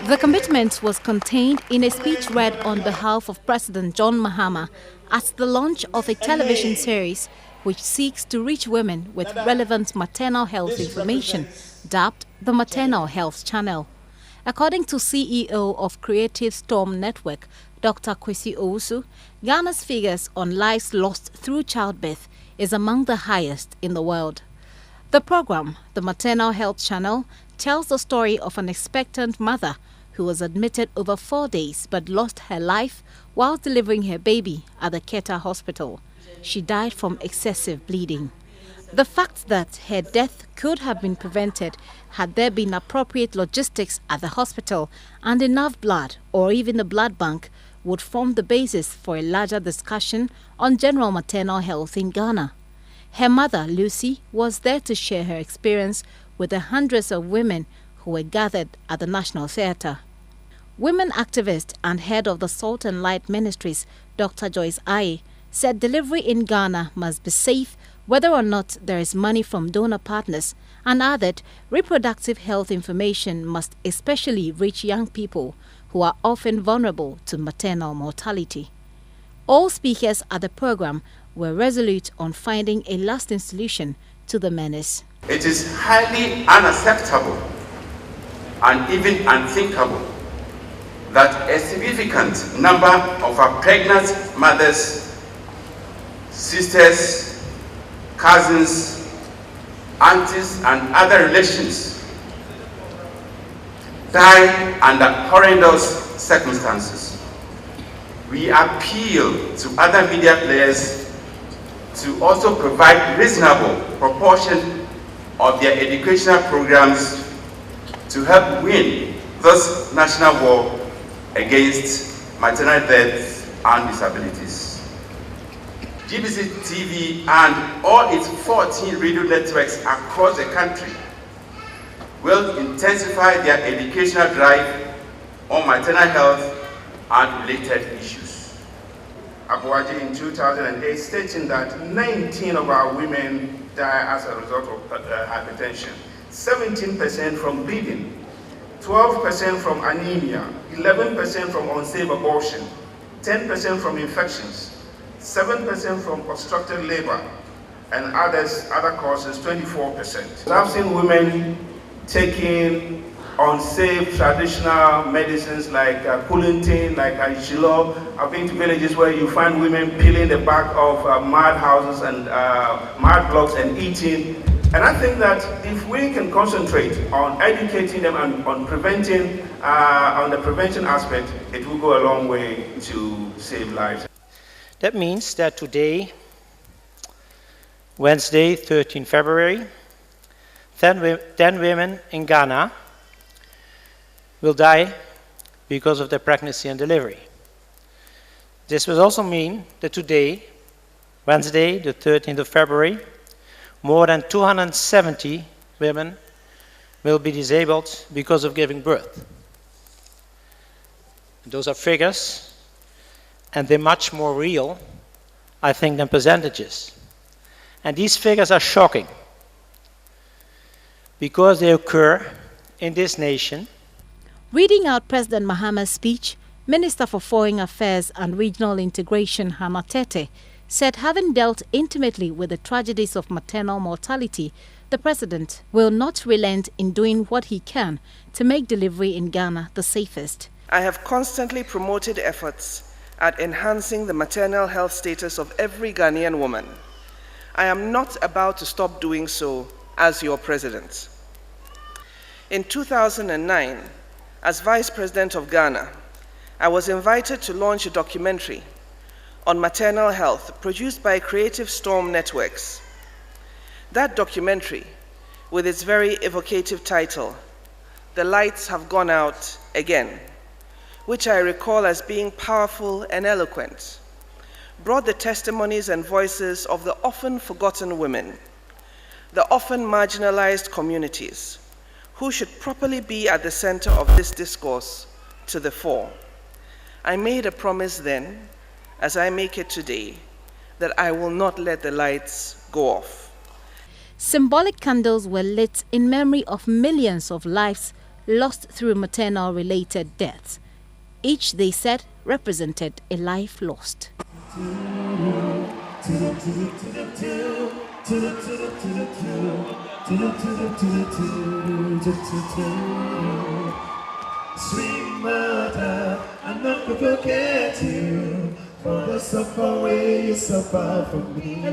The commitment was contained in a speech read on behalf of President John Mahama at the launch of a television series which seeks to reach women with relevant maternal health information, dubbed the Maternal Health Channel. According to CEO of Creative Storm Network, Dr. Kwesi Owusu, Ghana's figures on lives lost through childbirth is among the highest in the world. The program, the Maternal Health Channel, tells the story of an expectant mother who was admitted over 4 days but lost her life while delivering her baby at the Keta Hospital. She died from excessive bleeding. The fact that her death could have been prevented had there been appropriate logistics at the hospital and enough blood or even a blood bank would form the basis for a larger discussion on general maternal health in Ghana. Her mother, Lucy, was there to share her experience with the hundreds of women who were gathered at the National Theatre. Women activist and head of the Salt and Light Ministries, Dr. Joyce Aye, said delivery in Ghana must be safe whether or not there is money from donor partners, and added reproductive health information must especially reach young people who are often vulnerable to maternal mortality. All speakers at the program were resolute on finding a lasting solution to the menace. It is highly unacceptable and even unthinkable that a significant number of our pregnant mothers, sisters, cousins, aunties, and other relations die under horrendous circumstances. We appeal to other media players to also provide reasonable proportion of their educational programs to help win this national war against maternal deaths and disabilities. GBC TV and all its 14 radio networks across the country will intensify their educational drive on maternal health and related issues. Abuaji in 2008 stating that 19 of our women die as a result of hypertension, 17% from bleeding, 12% from anemia, 11% from unsafe abortion, 10% from infections, 7% from obstructed labor, and other causes, 24%. I've seen women taking unsafe traditional medicines like Kulintin, like Ishilo. I've been to villages where you find women peeling the back of mud houses and mud blocks and eating. And I think that if we can concentrate on educating them and on preventing, on the prevention aspect, it will go a long way to save lives. That means that today, Wednesday, 13 February, 10 women in Ghana will die because of their pregnancy and delivery. This will also mean that today, Wednesday, the 13th of February, more than 270 women will be disabled because of giving birth. Those are figures, and they're much more real, I think, than percentages. And these figures are shocking because they occur in this nation. Reading out President Mahama's speech, Minister for Foreign Affairs and Regional Integration Hannah Tete said having dealt intimately with the tragedies of maternal mortality, the president will not relent in doing what he can to make delivery in Ghana the safest. I have constantly promoted efforts at enhancing the maternal health status of every Ghanaian woman. I am not about to stop doing so as your president. In 2009, as Vice President of Ghana, I was invited to launch a documentary on maternal health produced by Creative Storm Networks. That documentary, with its very evocative title, The Lights Have Gone Out Again, which I recall as being powerful and eloquent, brought the testimonies and voices of the often forgotten women, the often marginalized communities, who should properly be at the center of this discourse, to the fore. I made a promise then, as I make it today, that I will not let the lights go off. Symbolic candles were lit in memory of millions of lives lost through maternal-related deaths. Each, they said, represented a life lost. Sweet mother, I never forget you for the suffer way you suffer for me.